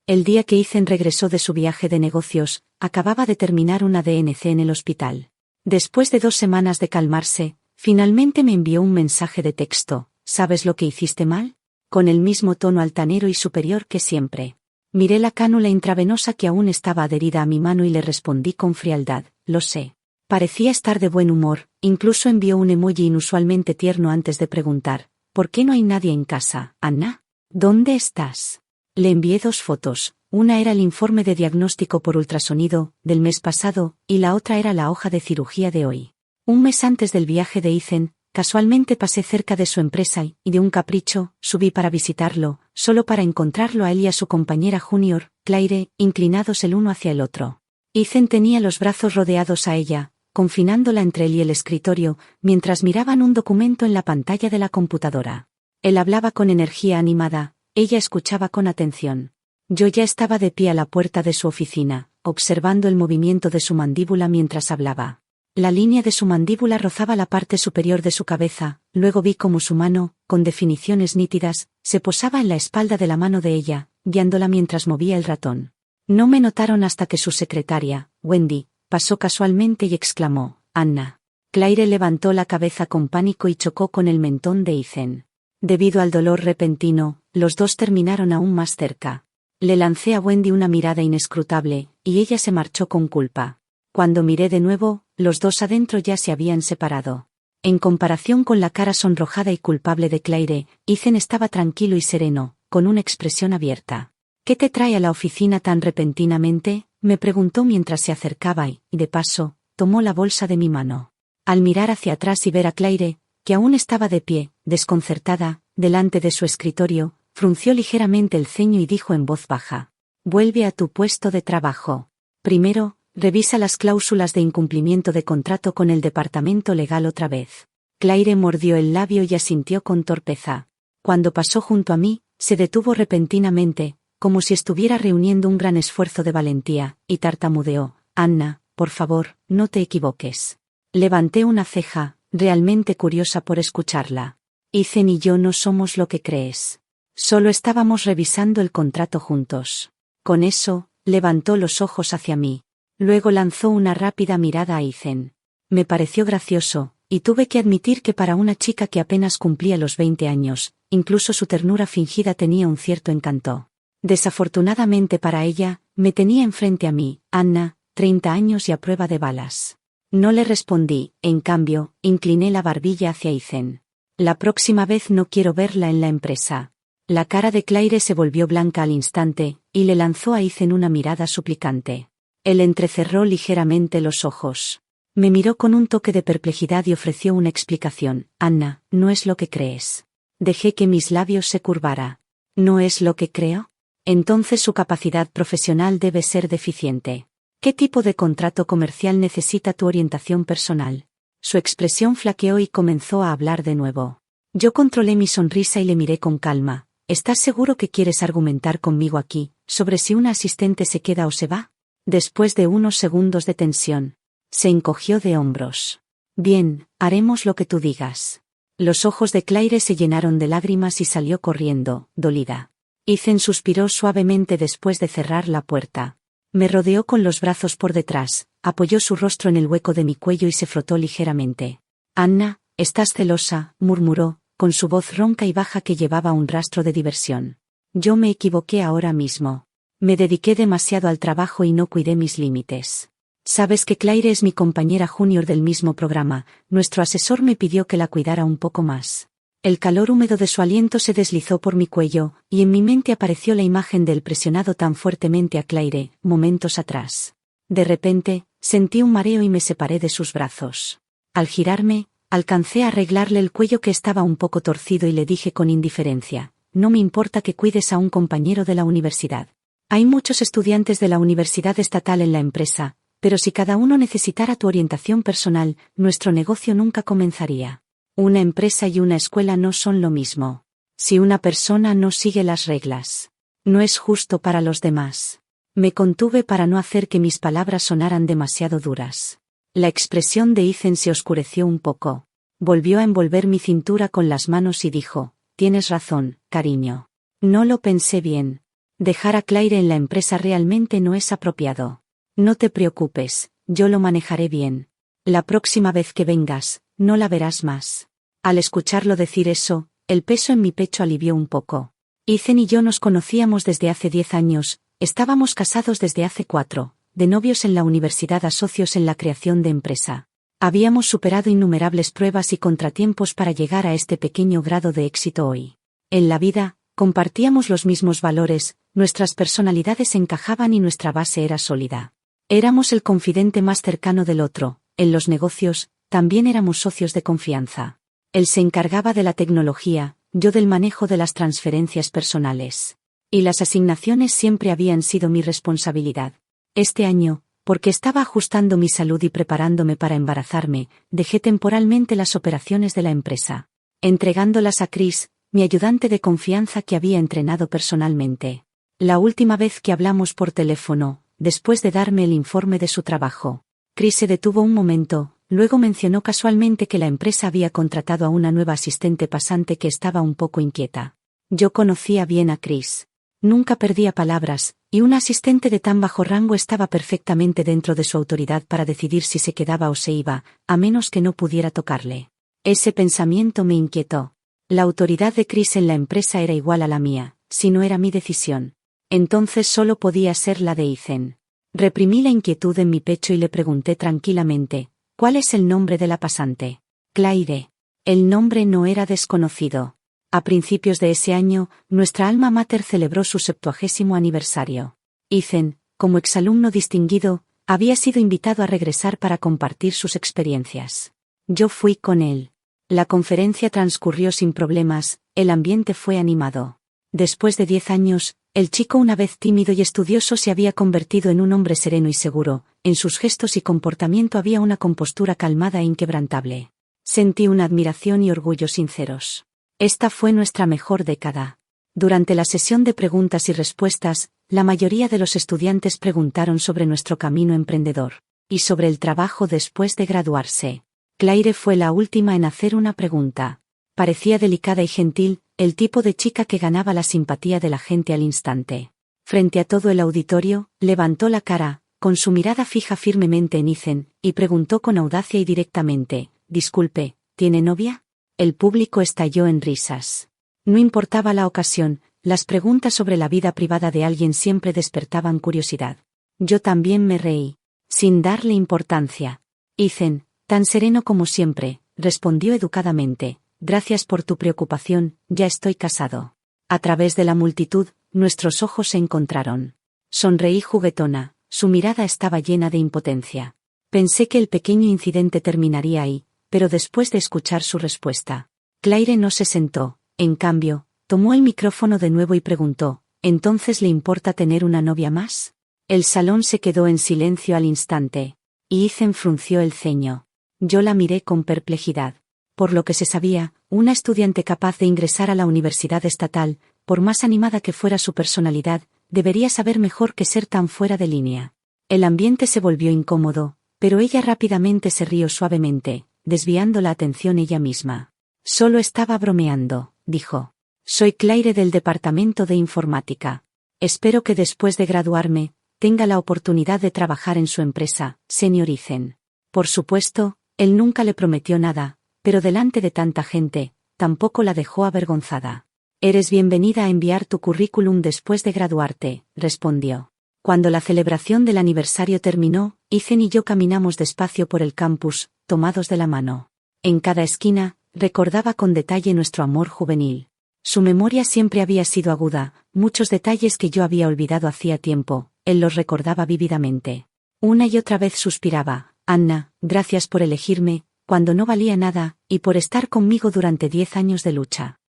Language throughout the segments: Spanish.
El día que Ethan regresó de su viaje de negocios, acababa de terminar una DNC en el hospital. Después de 2 semanas de calmarse, finalmente me envió un mensaje de texto: ¿sabes lo que hiciste mal? Con el mismo tono altanero y superior que siempre. Miré la cánula intravenosa que aún estaba adherida a mi mano y le respondí con frialdad: lo sé. Parecía estar de buen humor, incluso envió un emoji inusualmente tierno antes de preguntar: ¿por qué no hay nadie en casa, Anna? ¿Dónde estás? Le envié 2 fotos, una era el informe de diagnóstico por ultrasonido, del mes pasado, y la otra era la hoja de cirugía de hoy. Un mes antes del viaje de Ethan, casualmente pasé cerca de su empresa y, de un capricho, subí para visitarlo, solo para encontrarlo a él y a su compañera junior, Claire, inclinados el uno hacia el otro. Ethan tenía los brazos rodeados a ella, confinándola entre él y el escritorio, mientras miraban un documento en la pantalla de la computadora. Él hablaba con energía animada, ella escuchaba con atención. Yo ya estaba de pie a la puerta de su oficina, observando el movimiento de su mandíbula mientras hablaba. La línea de su mandíbula rozaba la parte superior de su cabeza, luego vi cómo su mano, con definiciones nítidas, se posaba en la espalda de la mano de ella, guiándola mientras movía el ratón. No me notaron hasta que su secretaria, Wendy, pasó casualmente y exclamó: «Anna». Claire levantó la cabeza con pánico y chocó con el mentón de Ethan. Debido al dolor repentino, los dos terminaron aún más cerca. Le lancé a Wendy una mirada inescrutable, y ella se marchó con culpa. Cuando miré de nuevo, los dos adentro ya se habían separado. En comparación con la cara sonrojada y culpable de Claire, Ethan estaba tranquilo y sereno, con una expresión abierta. «¿Qué te trae a la oficina tan repentinamente?», me preguntó mientras se acercaba y, de paso, tomó la bolsa de mi mano. Al mirar hacia atrás y ver a Claire, que aún estaba de pie, desconcertada, delante de su escritorio, frunció ligeramente el ceño y dijo en voz baja: «Vuelve a tu puesto de trabajo. Primero, revisa las cláusulas de incumplimiento de contrato con el departamento legal otra vez». Claire mordió el labio y asintió con torpeza. Cuando pasó junto a mí, se detuvo repentinamente, como si estuviera reuniendo un gran esfuerzo de valentía, y tartamudeó: «Anna, por favor, no te equivoques». Levanté una ceja, realmente curiosa por escucharla. «Ethan y yo no somos lo que crees. Solo estábamos revisando el contrato juntos». Con eso, levantó los ojos hacia mí. Luego lanzó una rápida mirada a Ethan. Me pareció gracioso, y tuve que admitir que para una chica que apenas cumplía los 20 años, incluso su ternura fingida tenía un cierto encanto. Desafortunadamente para ella, me tenía enfrente a mí, Anna, 30 años y a prueba de balas. No le respondí, en cambio, incliné la barbilla hacia Ethan. «La próxima vez no quiero verla en la empresa». La cara de Claire se volvió blanca al instante, y le lanzó a Ethan una mirada suplicante. Él entrecerró ligeramente los ojos. Me miró con un toque de perplejidad y ofreció una explicación: «Anna, no es lo que crees». Dejé que mis labios se curvara. «¿No es lo que creo? Entonces su capacidad profesional debe ser deficiente. ¿Qué tipo de contrato comercial necesita tu orientación personal?». Su expresión flaqueó y comenzó a hablar de nuevo. Yo controlé mi sonrisa y le miré con calma. «¿Estás seguro que quieres argumentar conmigo aquí, sobre si una asistente se queda o se va?». Después de unos segundos de tensión, se encogió de hombros. «Bien, haremos lo que tú digas». Los ojos de Claire se llenaron de lágrimas y salió corriendo, dolida. Ethan suspiró suavemente después de cerrar la puerta. Me rodeó con los brazos por detrás, apoyó su rostro en el hueco de mi cuello y se frotó ligeramente. «Anna, estás celosa», murmuró, con su voz ronca y baja que llevaba un rastro de diversión. «Yo me equivoqué ahora mismo. Me dediqué demasiado al trabajo y no cuidé mis límites. Sabes que Claire es mi compañera junior del mismo programa, nuestro asesor me pidió que la cuidara un poco más». El calor húmedo de su aliento se deslizó por mi cuello, y en mi mente apareció la imagen de él presionado tan fuertemente a Claire, momentos atrás. De repente, sentí un mareo y me separé de sus brazos. Al girarme, alcancé a arreglarle el cuello que estaba un poco torcido y le dije con indiferencia: «No me importa que cuides a un compañero de la universidad. Hay muchos estudiantes de la universidad estatal en la empresa, pero si cada uno necesitara tu orientación personal, nuestro negocio nunca comenzaría. Una empresa y una escuela no son lo mismo. Si una persona no sigue las reglas, no es justo para los demás». Me contuve para no hacer que mis palabras sonaran demasiado duras. La expresión de Ethan se oscureció un poco. Volvió a envolver mi cintura con las manos y dijo: «Tienes razón, cariño. No lo pensé bien. Dejar a Claire en la empresa realmente no es apropiado. No te preocupes, yo lo manejaré bien. La próxima vez que vengas, no la verás más. Al escucharlo decir eso, el peso en mi pecho alivió un poco. Ethan y yo nos conocíamos desde hace 10 años, estábamos casados desde hace 4, de novios en la universidad a socios en la creación de empresa. Habíamos superado innumerables pruebas y contratiempos para llegar a este pequeño grado de éxito hoy. En la vida, compartíamos los mismos valores, nuestras personalidades encajaban y nuestra base era sólida. Éramos el confidente más cercano del otro, en los negocios, también éramos socios de confianza. Él se encargaba de la tecnología, yo del manejo de las transferencias personales. Y las asignaciones siempre habían sido mi responsabilidad. Este año, porque estaba ajustando mi salud y preparándome para embarazarme, dejé temporalmente las operaciones de la empresa, entregándolas a Chris, mi ayudante de confianza que había entrenado personalmente. La última vez que hablamos por teléfono, después de darme el informe de su trabajo, Chris se detuvo un momento, luego mencionó casualmente que la empresa había contratado a una nueva asistente pasante que estaba un poco inquieta. Yo conocía bien a Chris. Nunca perdía palabras, y un asistente de tan bajo rango estaba perfectamente dentro de su autoridad para decidir si se quedaba o se iba, a menos que no pudiera tocarle. Ese pensamiento me inquietó. La autoridad de Chris en la empresa era igual a la mía, si no era mi decisión. Entonces solo podía ser la de Ethan. Reprimí la inquietud en mi pecho y le pregunté tranquilamente, ¿cuál es el nombre de la pasante? Claire. El nombre no era desconocido. A principios de ese año, nuestra alma mater celebró su 70º aniversario. Ethan, como exalumno distinguido, había sido invitado a regresar para compartir sus experiencias. Yo fui con él. La conferencia transcurrió sin problemas, el ambiente fue animado. Después de 10 años, el chico una vez tímido y estudioso se había convertido en un hombre sereno y seguro, en sus gestos y comportamiento había una compostura calmada e inquebrantable. Sentí una admiración y orgullo sinceros. Esta fue nuestra mejor década. Durante la sesión de preguntas y respuestas, la mayoría de los estudiantes preguntaron sobre nuestro camino emprendedor, y sobre el trabajo después de graduarse. Claire fue la última en hacer una pregunta. Parecía delicada y gentil, el tipo de chica que ganaba la simpatía de la gente al instante. Frente a todo el auditorio, levantó la cara, con su mirada fija firmemente en Ethan, y preguntó con audacia y directamente, «Disculpe, ¿tiene novia?» El público estalló en risas. No importaba la ocasión, las preguntas sobre la vida privada de alguien siempre despertaban curiosidad. Yo también me reí, sin darle importancia. Ethan, tan sereno como siempre, respondió educadamente, «Gracias por tu preocupación, ya estoy casado». A través de la multitud, nuestros ojos se encontraron. Sonreí juguetona, su mirada estaba llena de impotencia. Pensé que el pequeño incidente terminaría ahí, pero después de escuchar su respuesta, Claire no se sentó, en cambio, tomó el micrófono de nuevo y preguntó, «¿Entonces le importa tener una novia más?» El salón se quedó en silencio al instante, y Ethan frunció el ceño. Yo la miré con perplejidad. Por lo que se sabía, una estudiante capaz de ingresar a la universidad estatal, por más animada que fuera su personalidad, debería saber mejor que ser tan fuera de línea. El ambiente se volvió incómodo, pero ella rápidamente se rió suavemente, desviando la atención ella misma. «Solo estaba bromeando», dijo. «Soy Claire del departamento de informática. Espero que después de graduarme, tenga la oportunidad de trabajar en su empresa, señor Ethan». Por supuesto, él nunca le prometió nada, pero delante de tanta gente, tampoco la dejó avergonzada. «Eres bienvenida a enviar tu currículum después de graduarte», respondió. Cuando la celebración del aniversario terminó, Ethan y yo caminamos despacio por el campus, tomados de la mano. En cada esquina, recordaba con detalle nuestro amor juvenil. Su memoria siempre había sido aguda, muchos detalles que yo había olvidado hacía tiempo, él los recordaba vívidamente. Una y otra vez suspiraba, «Anna, gracias por elegirme, cuando no valía nada, y por estar conmigo durante 10 años de lucha.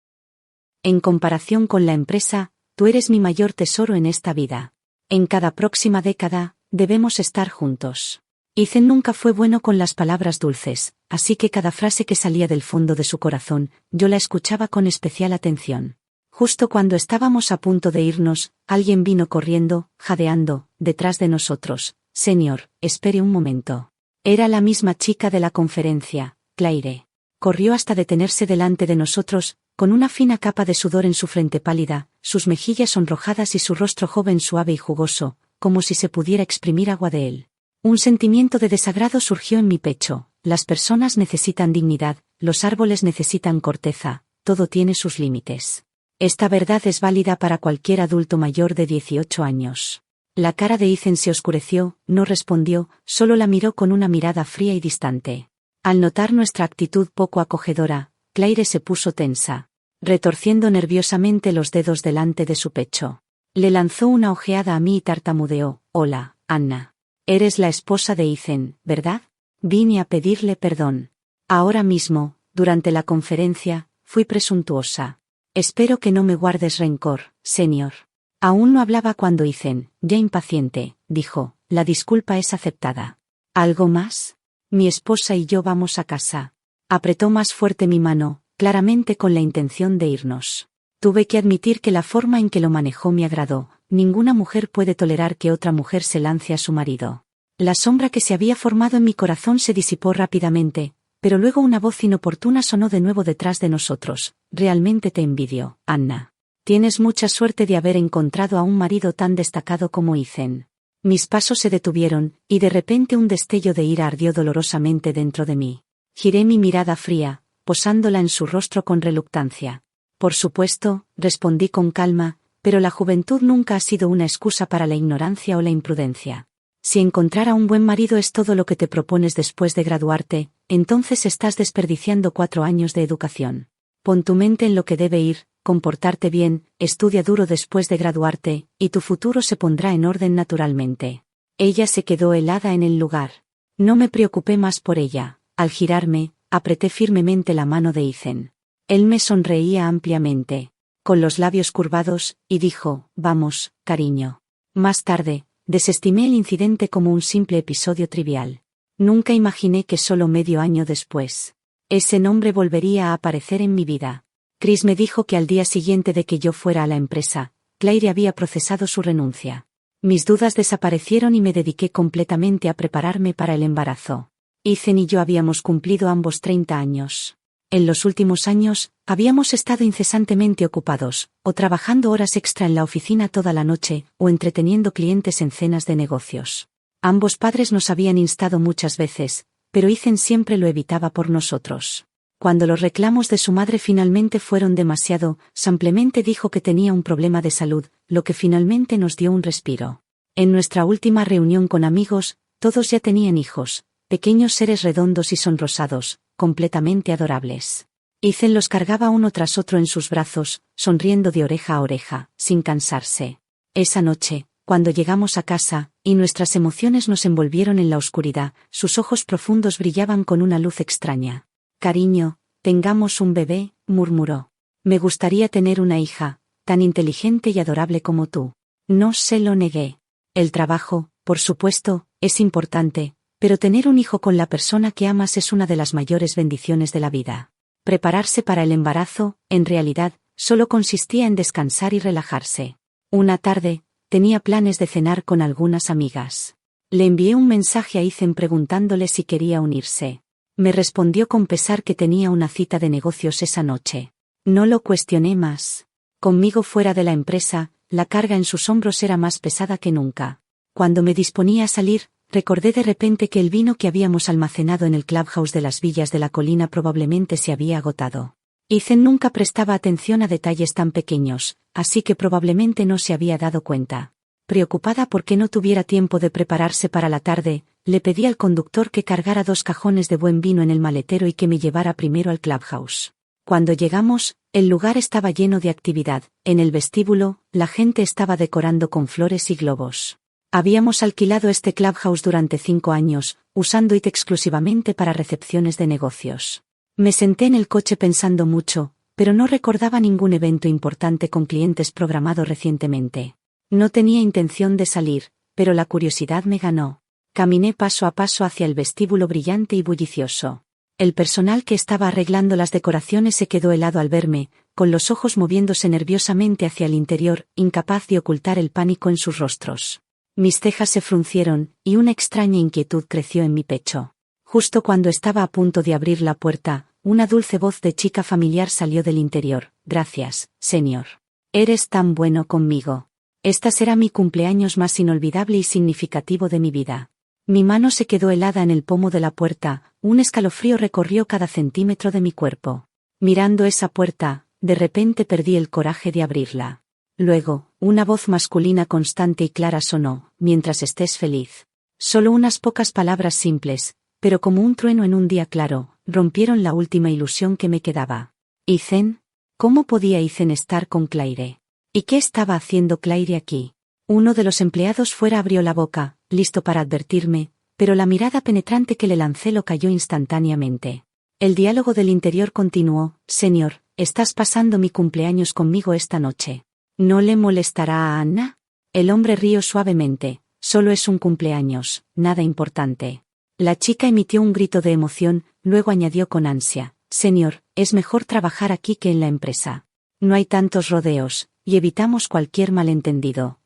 En comparación con la empresa, tú eres mi mayor tesoro en esta vida. En cada próxima década, debemos estar juntos». Ethan nunca fue bueno con las palabras dulces, así que cada frase que salía del fondo de su corazón, yo la escuchaba con especial atención. Justo cuando estábamos a punto de irnos, alguien vino corriendo, jadeando, detrás de nosotros. «Señor, espere un momento». Era la misma chica de la conferencia, Claire. Corrió hasta detenerse delante de nosotros, con una fina capa de sudor en su frente pálida, sus mejillas sonrojadas y su rostro joven suave y jugoso, como si se pudiera exprimir agua de él. Un sentimiento de desagrado surgió en mi pecho. Las personas necesitan dignidad, los árboles necesitan corteza, todo tiene sus límites. Esta verdad es válida para cualquier adulto mayor de 18 años. La cara de Ethan se oscureció, no respondió, solo la miró con una mirada fría y distante. Al notar nuestra actitud poco acogedora, Claire se puso tensa, retorciendo nerviosamente los dedos delante de su pecho. Le lanzó una ojeada a mí y tartamudeó: «Hola, Anna. Eres la esposa de Ethan, ¿verdad? Vine a pedirle perdón. Ahora mismo, durante la conferencia, fui presuntuosa. Espero que no me guardes rencor, señor». Aún no hablaba cuando Ethan, ya impaciente, dijo: «La disculpa es aceptada. ¿Algo más? Mi esposa y yo vamos a casa». Apretó más fuerte mi mano, claramente con la intención de irnos. Tuve que admitir que la forma en que lo manejó me agradó. Ninguna mujer puede tolerar que otra mujer se lance a su marido. La sombra que se había formado en mi corazón se disipó rápidamente, pero luego una voz inoportuna sonó de nuevo detrás de nosotros: «Realmente te envidio, Anna. Tienes mucha suerte de haber encontrado a un marido tan destacado como Ethan». Mis pasos se detuvieron, y de repente un destello de ira ardió dolorosamente dentro de mí. Giré mi mirada fría, posándola en su rostro con reluctancia. «Por supuesto», respondí con calma, «pero la juventud nunca ha sido una excusa para la ignorancia o la imprudencia. Si encontrar a un buen marido es todo lo que te propones después de graduarte, entonces estás desperdiciando 4 años de educación. Pon tu mente en lo que debe ir, comportarte bien, estudia duro después de graduarte, y tu futuro se pondrá en orden naturalmente». Ella se quedó helada en el lugar. No me preocupé más por ella. Al girarme, apreté firmemente la mano de Ethan. Él me sonreía ampliamente, con los labios curvados, y dijo: «Vamos, cariño». Más tarde, desestimé el incidente como un simple episodio trivial. Nunca imaginé que solo medio año después, ese nombre volvería a aparecer en mi vida. Chris me dijo que al día siguiente de que yo fuera a la empresa, Claire había procesado su renuncia. Mis dudas desaparecieron y me dediqué completamente a prepararme para el embarazo. Ethan y yo habíamos cumplido ambos 30 años. En los últimos años, habíamos estado incesantemente ocupados, o trabajando horas extra en la oficina toda la noche, o entreteniendo clientes en cenas de negocios. Ambos padres nos habían instado muchas veces, pero Ethan siempre lo evitaba por nosotros. Cuando los reclamos de su madre finalmente fueron demasiado, simplemente dijo que tenía un problema de salud, lo que finalmente nos dio un respiro. En nuestra última reunión con amigos, todos ya tenían hijos, pequeños seres redondos y sonrosados, completamente adorables. Ethan los cargaba uno tras otro en sus brazos, sonriendo de oreja a oreja, sin cansarse. Esa noche, cuando llegamos a casa, y nuestras emociones nos envolvieron en la oscuridad, sus ojos profundos brillaban con una luz extraña. «Cariño, tengamos un bebé», murmuró. «Me gustaría tener una hija, tan inteligente y adorable como tú». No se lo negué. El trabajo, por supuesto, es importante, pero tener un hijo con la persona que amas es una de las mayores bendiciones de la vida. Prepararse para el embarazo, en realidad, solo consistía en descansar y relajarse. Una tarde, tenía planes de cenar con algunas amigas. Le envié un mensaje a Ethan preguntándole si quería unirse. Me respondió con pesar que tenía una cita de negocios esa noche. No lo cuestioné más. Conmigo fuera de la empresa, la carga en sus hombros era más pesada que nunca. Cuando me disponía a salir, recordé de repente que el vino que habíamos almacenado en el clubhouse de las villas de la colina probablemente se había agotado. Ethan nunca prestaba atención a detalles tan pequeños, así que probablemente no se había dado cuenta. Preocupada porque no tuviera tiempo de prepararse para la tarde, le pedí al conductor que cargara 2 cajones de buen vino en el maletero y que me llevara primero al clubhouse. Cuando llegamos, el lugar estaba lleno de actividad. En el vestíbulo, la gente estaba decorando con flores y globos. Habíamos alquilado este clubhouse durante 5 años, usando IT exclusivamente para recepciones de negocios. Me senté en el coche pensando mucho, pero no recordaba ningún evento importante con clientes programado recientemente. No tenía intención de salir, pero la curiosidad me ganó. Caminé paso a paso hacia el vestíbulo brillante y bullicioso. El personal que estaba arreglando las decoraciones se quedó helado al verme, con los ojos moviéndose nerviosamente hacia el interior, incapaz de ocultar el pánico en sus rostros. Mis cejas se fruncieron, y una extraña inquietud creció en mi pecho. Justo cuando estaba a punto de abrir la puerta, una dulce voz de chica familiar salió del interior. «Gracias, señor». Eres tan bueno conmigo. Esta será mi cumpleaños más inolvidable y significativo de mi vida. Mi mano se quedó helada en el pomo de la puerta, un escalofrío recorrió cada centímetro de mi cuerpo. Mirando esa puerta, de repente perdí el coraje de abrirla. Luego, una voz masculina constante y clara sonó: mientras estés feliz. Solo unas pocas palabras simples, pero como un trueno en un día claro, rompieron la última ilusión que me quedaba. ¿Ethan? ¿Cómo podía Ethan estar con Claire? ¿Y qué estaba haciendo Claire aquí? Uno de los empleados fuera abrió la boca, listo para advertirme, pero la mirada penetrante que le lancé lo calló instantáneamente. El diálogo del interior continuó: Señor, estás pasando mi cumpleaños conmigo esta noche. ¿No le molestará a Anna? El hombre rió suavemente: solo es un cumpleaños, nada importante. La chica emitió un grito de emoción, luego añadió con ansia: Señor, es mejor trabajar aquí que en la empresa. No hay tantos rodeos, y evitamos cualquier malentendido,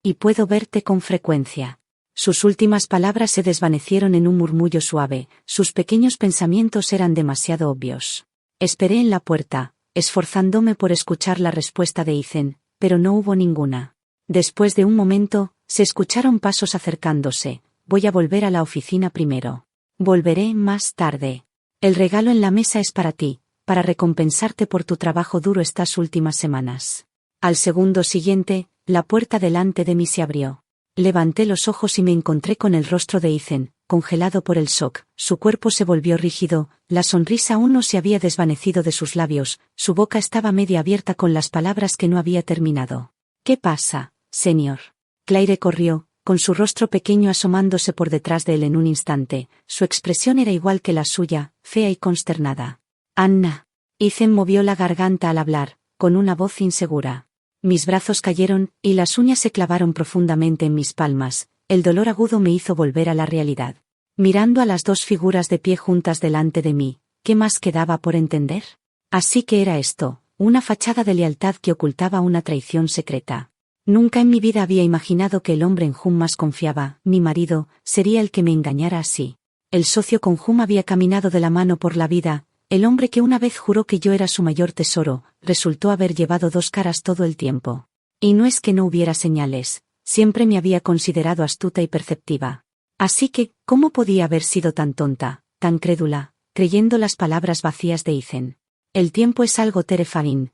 y puedo verte con frecuencia. Sus últimas palabras se desvanecieron en un murmullo suave, sus pequeños pensamientos eran demasiado obvios. Esperé en la puerta, esforzándome por escuchar la respuesta de Ethan, pero no hubo ninguna. Después de un momento, se escucharon pasos acercándose. Voy a volver a la oficina primero. Volveré más tarde. El regalo en la mesa es para ti, para recompensarte por tu trabajo duro estas últimas semanas. Al segundo siguiente, la puerta delante de mí se abrió. Levanté los ojos y me encontré con el rostro de Ethan, congelado por el shock. Su cuerpo se volvió rígido, la sonrisa aún no se había desvanecido de sus labios, su boca estaba media abierta con las palabras que no había terminado. ¿Qué pasa, señor? Claire corrió, con su rostro pequeño asomándose por detrás de él en un instante. Su expresión era igual que la suya, fea y consternada. Anna. Ethan movió la garganta al hablar, con una voz insegura. Mis brazos cayeron, y las uñas se clavaron profundamente en mis palmas. El dolor agudo me hizo volver a la realidad. Mirando a las dos figuras de pie juntas delante de mí, ¿qué más quedaba por entender? Así que era esto, una fachada de lealtad que ocultaba una traición secreta. Nunca en mi vida había imaginado que el hombre en whom más confiaba, mi marido, sería el que me engañara así. El socio con whom había caminado de la mano por la vida, el hombre que una vez juró que yo era su mayor tesoro, resultó haber llevado dos caras todo el tiempo. Y no es que no hubiera señales, siempre me había considerado astuta y perceptiva. Así que, ¿cómo podía haber sido tan tonta, tan crédula, creyendo las palabras vacías de Ethan? El tiempo es algo terrifying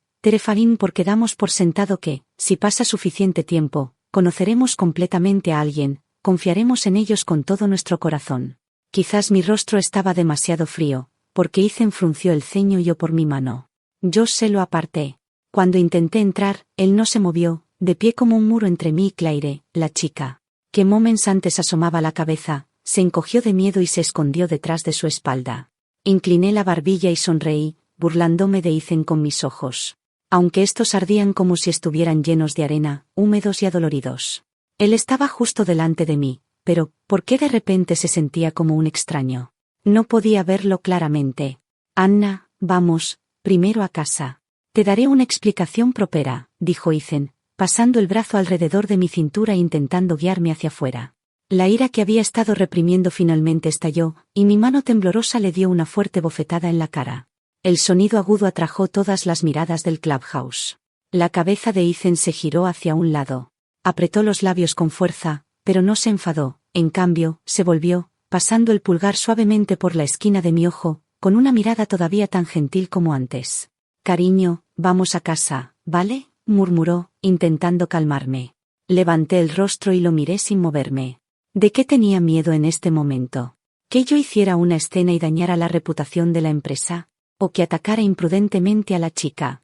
porque damos por sentado que, si pasa suficiente tiempo, conoceremos completamente a alguien, confiaremos en ellos con todo nuestro corazón. Quizás mi rostro estaba demasiado frío, porque Ethan frunció el ceño y yo por mi mano. Yo se lo aparté. Cuando intenté entrar, él no se movió, de pie como un muro entre mí y Claire, la chica, que momentos antes asomaba la cabeza, se encogió de miedo y se escondió detrás de su espalda. Incliné la barbilla y sonreí, burlándome de Ethan con mis ojos. Aunque estos ardían como si estuvieran llenos de arena, húmedos y adoloridos. Él estaba justo delante de mí, pero, ¿por qué de repente se sentía como un extraño? No podía verlo claramente. Anna, vamos, primero a casa. Te daré una explicación propera, dijo Ethan, pasando el brazo alrededor de mi cintura e intentando guiarme hacia afuera. La ira que había estado reprimiendo finalmente estalló, y mi mano temblorosa le dio una fuerte bofetada en la cara. El sonido agudo atrajo todas las miradas del clubhouse. La cabeza de Ethan se giró hacia un lado. Apretó los labios con fuerza, pero no se enfadó, en cambio, se volvió, pasando el pulgar suavemente por la esquina de mi ojo, con una mirada todavía tan gentil como antes. Cariño, vamos a casa, ¿vale?, murmuró, intentando calmarme. Levanté el rostro y lo miré sin moverme. ¿De qué tenía miedo en este momento? ¿Que yo hiciera una escena y dañara la reputación de la empresa? ¿O que atacara imprudentemente a la chica?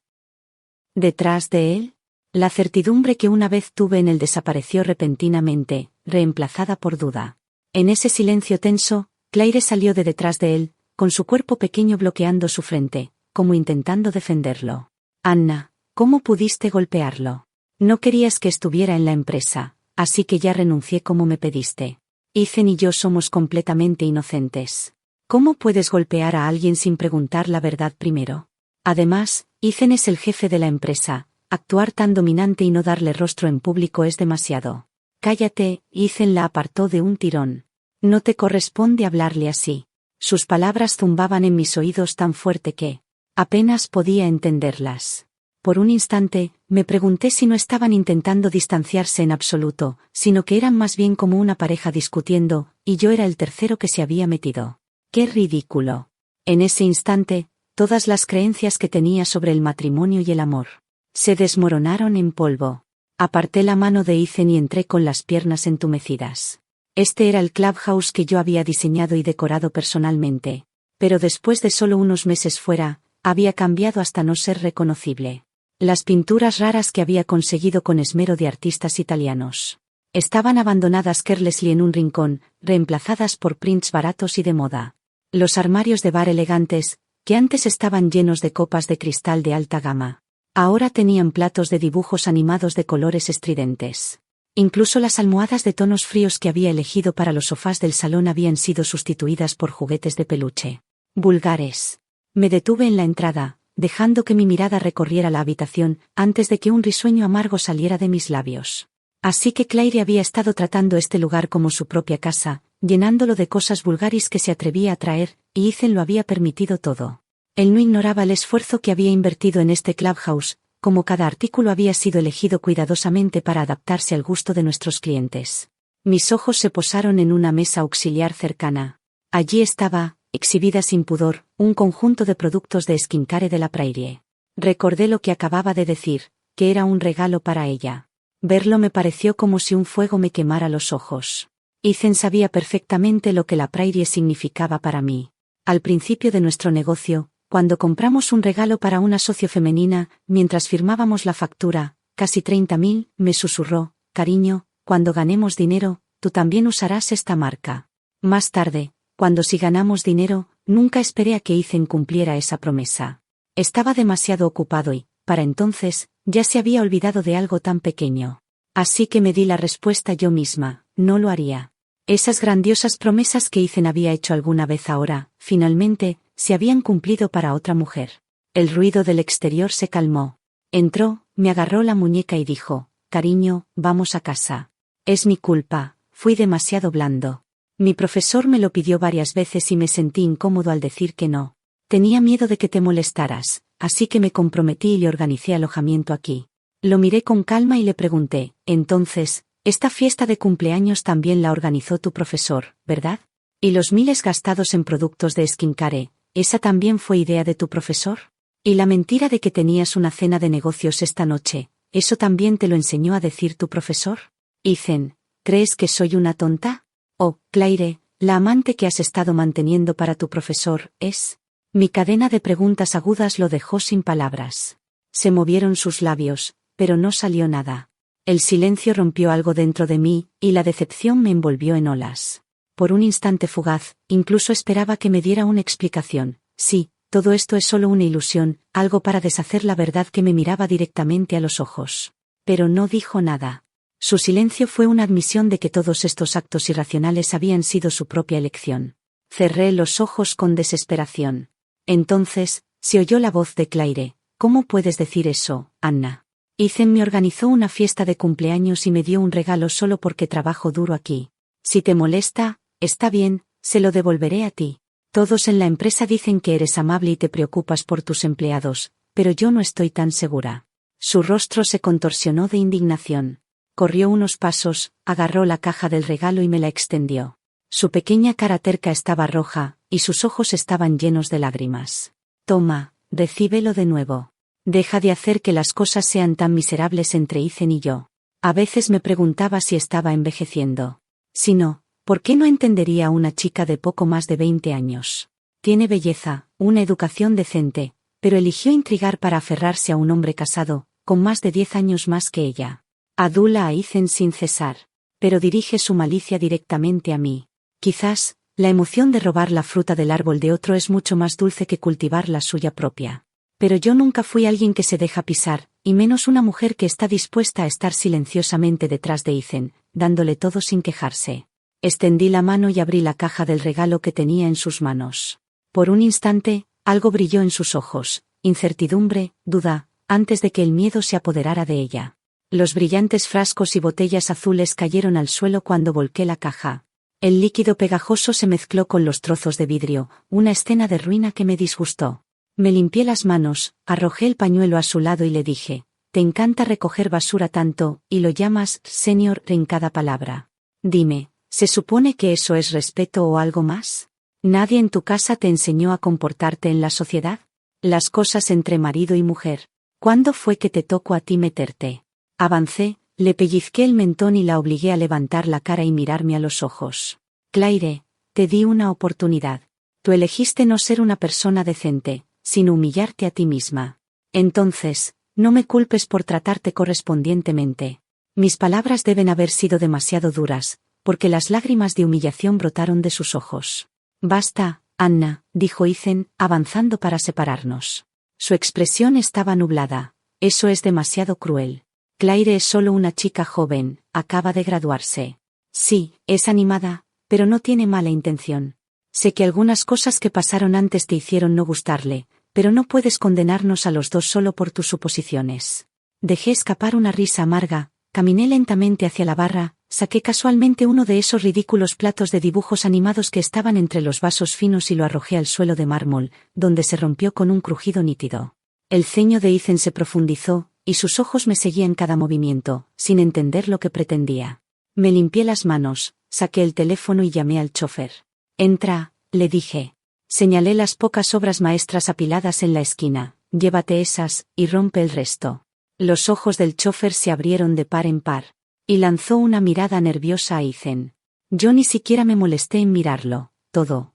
¿Detrás de él? La certidumbre que una vez tuve en él desapareció repentinamente, reemplazada por duda. En ese silencio tenso, Claire salió de detrás de él, con su cuerpo pequeño bloqueando su frente, como intentando defenderlo. Anna, ¿cómo pudiste golpearlo? No querías que estuviera en la empresa, así que ya renuncié como me pediste. Ethan y yo somos completamente inocentes. ¿Cómo puedes golpear a alguien sin preguntar la verdad primero? Además, Ethan es el jefe de la empresa, actuar tan dominante y no darle rostro en público es demasiado. Cállate, Ethan la apartó de un tirón. No te corresponde hablarle así. Sus palabras zumbaban en mis oídos tan fuerte que apenas podía entenderlas. Por un instante, me pregunté si no estaban intentando distanciarse en absoluto, sino que eran más bien como una pareja discutiendo, y yo era el tercero que se había metido. ¡Qué ridículo! En ese instante, todas las creencias que tenía sobre el matrimonio y el amor se desmoronaron en polvo. Aparté la mano de Ethan y entré con las piernas entumecidas. Este era el clubhouse que yo había diseñado y decorado personalmente. Pero después de solo unos meses fuera, había cambiado hasta no ser reconocible. Las pinturas raras que había conseguido con esmero de artistas italianos estaban abandonadas carelessly en un rincón, reemplazadas por prints baratos y de moda. Los armarios de bar elegantes, que antes estaban llenos de copas de cristal de alta gama, ahora tenían platos de dibujos animados de colores estridentes. Incluso las almohadas de tonos fríos que había elegido para los sofás del salón habían sido sustituidas por juguetes de peluche vulgares. Me detuve en la entrada, dejando que mi mirada recorriera la habitación, antes de que un risueño amargo saliera de mis labios. Así que Claire había estado tratando este lugar como su propia casa, llenándolo de cosas vulgaris que se atrevía a traer, y Ethan lo había permitido todo. Él no ignoraba el esfuerzo que había invertido en este clubhouse, como cada artículo había sido elegido cuidadosamente para adaptarse al gusto de nuestros clientes. Mis ojos se posaron en una mesa auxiliar cercana. Allí estaba, exhibida sin pudor, un conjunto de productos de skincare de la Prairie. Recordé lo que acababa de decir, que era un regalo para ella. Verlo me pareció como si un fuego me quemara los ojos. Ethan sabía perfectamente lo que la Prairie significaba para mí. Al principio de nuestro negocio, cuando compramos un regalo para una socio femenina, mientras firmábamos la factura, casi 30.000, me susurró, cariño, cuando ganemos dinero, tú también usarás esta marca. Más tarde, cuando sí ganamos dinero, nunca esperé a que Ethan cumpliera esa promesa. Estaba demasiado ocupado y, para entonces, ya se había olvidado de algo tan pequeño. Así que me di la respuesta yo misma, no lo haría. Esas grandiosas promesas que Ethan había hecho alguna vez ahora, finalmente, se habían cumplido para otra mujer. El ruido del exterior se calmó. Entró, me agarró la muñeca y dijo, cariño, vamos a casa. Es mi culpa, fui demasiado blando. Mi profesor me lo pidió varias veces y me sentí incómodo al decir que no. Tenía miedo de que te molestaras, así que me comprometí y le organicé alojamiento aquí. Lo miré con calma y le pregunté, entonces, esta fiesta de cumpleaños también la organizó tu profesor, ¿verdad? ¿Y los miles gastados en productos de skincare, esa también fue idea de tu profesor? ¿Y la mentira de que tenías una cena de negocios esta noche, eso también te lo enseñó a decir tu profesor? Ethan, ¿crees que soy una tonta? Oh, Claire, la amante que has estado manteniendo para tu profesor, ¿es? Mi cadena de preguntas agudas lo dejó sin palabras. Se movieron sus labios, pero no salió nada. El silencio rompió algo dentro de mí, y la decepción me envolvió en olas. Por un instante fugaz, incluso esperaba que me diera una explicación. Sí, todo esto es solo una ilusión, algo para deshacer la verdad que me miraba directamente a los ojos. Pero no dijo nada. Su silencio fue una admisión de que todos estos actos irracionales habían sido su propia elección. Cerré los ojos con desesperación. Entonces, se oyó la voz de Claire. ¿Cómo puedes decir eso, Anna? Ethan me organizó una fiesta de cumpleaños y me dio un regalo solo porque trabajo duro aquí. Si te molesta, está bien, se lo devolveré a ti. Todos en la empresa dicen que eres amable y te preocupas por tus empleados, pero yo no estoy tan segura. Su rostro se contorsionó de indignación. Corrió unos pasos, agarró la caja del regalo y me la extendió. Su pequeña cara terca estaba roja, y sus ojos estaban llenos de lágrimas. Toma, recíbelo de nuevo. Deja de hacer que las cosas sean tan miserables entre Ethan y yo. A veces me preguntaba si estaba envejeciendo. Si no, ¿por qué no entendería a una chica de poco más de 20 años? Tiene belleza, una educación decente, pero eligió intrigar para aferrarse a un hombre casado, con más de 10 años más que ella. Adula a Ethan sin cesar, pero dirige su malicia directamente a mí. Quizás, la emoción de robar la fruta del árbol de otro es mucho más dulce que cultivar la suya propia. Pero yo nunca fui alguien que se deja pisar, y menos una mujer que está dispuesta a estar silenciosamente detrás de Ethan, dándole todo sin quejarse. Extendí la mano y abrí la caja del regalo que tenía en sus manos. Por un instante, algo brilló en sus ojos, incertidumbre, duda, antes de que el miedo se apoderara de ella. Los brillantes frascos y botellas azules cayeron al suelo cuando volqué la caja. El líquido pegajoso se mezcló con los trozos de vidrio, una escena de ruina que me disgustó. Me limpié las manos, arrojé el pañuelo a su lado y le dije, te encanta recoger basura tanto, y lo llamas, señor, en cada palabra. Dime, ¿se supone que eso es respeto o algo más? ¿Nadie en tu casa te enseñó a comportarte en la sociedad? Las cosas entre marido y mujer. ¿Cuándo fue que te tocó a ti meterte? Avancé, le pellizqué el mentón y la obligué a levantar la cara y mirarme a los ojos. Claire, te di una oportunidad. Tú elegiste no ser una persona decente, sino humillarte a ti misma. Entonces, no me culpes por tratarte correspondientemente. Mis palabras deben haber sido demasiado duras, porque las lágrimas de humillación brotaron de sus ojos. Basta, Anna, dijo Ethan, avanzando para separarnos. Su expresión estaba nublada. Eso es demasiado cruel. Claire es solo una chica joven, acaba de graduarse. Sí, es animada, pero no tiene mala intención. Sé que algunas cosas que pasaron antes te hicieron no gustarle, pero no puedes condenarnos a los dos solo por tus suposiciones. Dejé escapar una risa amarga, caminé lentamente hacia la barra, saqué casualmente uno de esos ridículos platos de dibujos animados que estaban entre los vasos finos y lo arrojé al suelo de mármol, donde se rompió con un crujido nítido. El ceño de Ethan se profundizó, y sus ojos me seguían cada movimiento, sin entender lo que pretendía. Me limpié las manos, saqué el teléfono y llamé al chofer. Entra, le dije. Señalé las pocas obras maestras apiladas en la esquina, llévate esas, y rompe el resto. Los ojos del chofer se abrieron de par en par, y lanzó una mirada nerviosa a Ethan. Yo ni siquiera me molesté en mirarlo,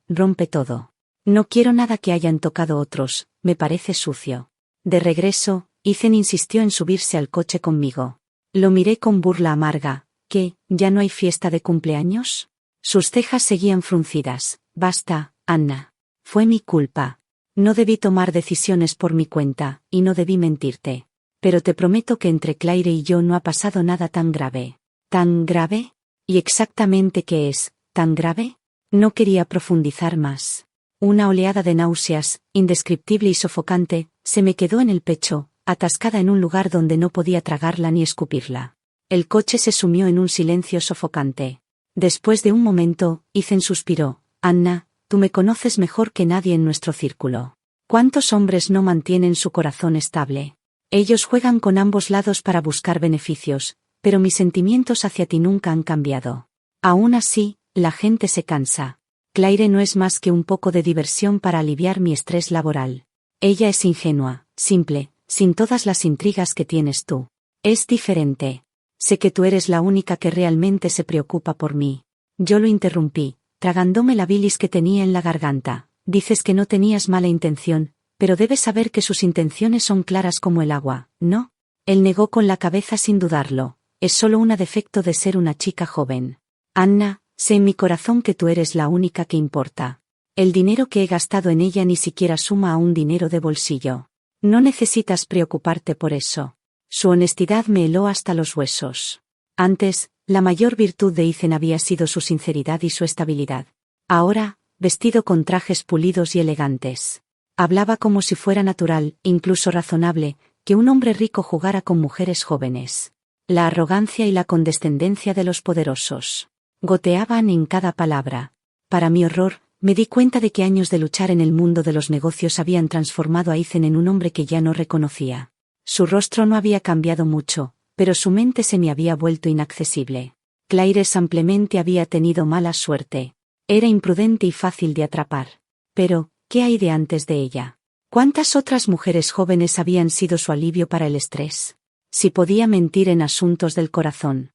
rompe todo. No quiero nada que hayan tocado otros, me parece sucio. De regreso, Ethan insistió en subirse al coche conmigo. Lo miré con burla amarga. ¿Qué, ya no hay fiesta de cumpleaños? Sus cejas seguían fruncidas. Basta, Anna. Fue mi culpa. No debí tomar decisiones por mi cuenta, y no debí mentirte. Pero te prometo que entre Claire y yo no ha pasado nada tan grave. ¿Tan grave? ¿Y exactamente qué es, tan grave? No quería profundizar más. Una oleada de náuseas, indescriptible y sofocante, se me quedó en el pecho, atascada en un lugar donde no podía tragarla ni escupirla. El coche se sumió en un silencio sofocante. Después de un momento, Ethan suspiró. Anna, tú me conoces mejor que nadie en nuestro círculo. ¿Cuántos hombres no mantienen su corazón estable? Ellos juegan con ambos lados para buscar beneficios, pero mis sentimientos hacia ti nunca han cambiado. Aún así, la gente se cansa. Claire no es más que un poco de diversión para aliviar mi estrés laboral. Ella es ingenua, simple, sin todas las intrigas que tienes tú. Es diferente. Sé que tú eres la única que realmente se preocupa por mí. Yo lo interrumpí, tragándome la bilis que tenía en la garganta. Dices que no tenías mala intención, pero debes saber que sus intenciones son claras como el agua, ¿no? Él negó con la cabeza sin dudarlo. Es solo un defecto de ser una chica joven. Anna, sé en mi corazón que tú eres la única que importa. El dinero que he gastado en ella ni siquiera suma a un dinero de bolsillo. No necesitas preocuparte por eso. Su honestidad me heló hasta los huesos. Antes, la mayor virtud de Ethan había sido su sinceridad y su estabilidad. Ahora, vestido con trajes pulidos y elegantes. Hablaba como si fuera natural, incluso razonable, que un hombre rico jugara con mujeres jóvenes. La arrogancia y la condescendencia de los poderosos goteaban en cada palabra. Para mi horror, me di cuenta de que años de luchar en el mundo de los negocios habían transformado a Ethan en un hombre que ya no reconocía. Su rostro no había cambiado mucho, pero su mente se me había vuelto inaccesible. Claire simplemente había tenido mala suerte. Era imprudente y fácil de atrapar. Pero, ¿qué hay de antes de ella? ¿Cuántas otras mujeres jóvenes habían sido su alivio para el estrés? Si podía mentir en asuntos del corazón.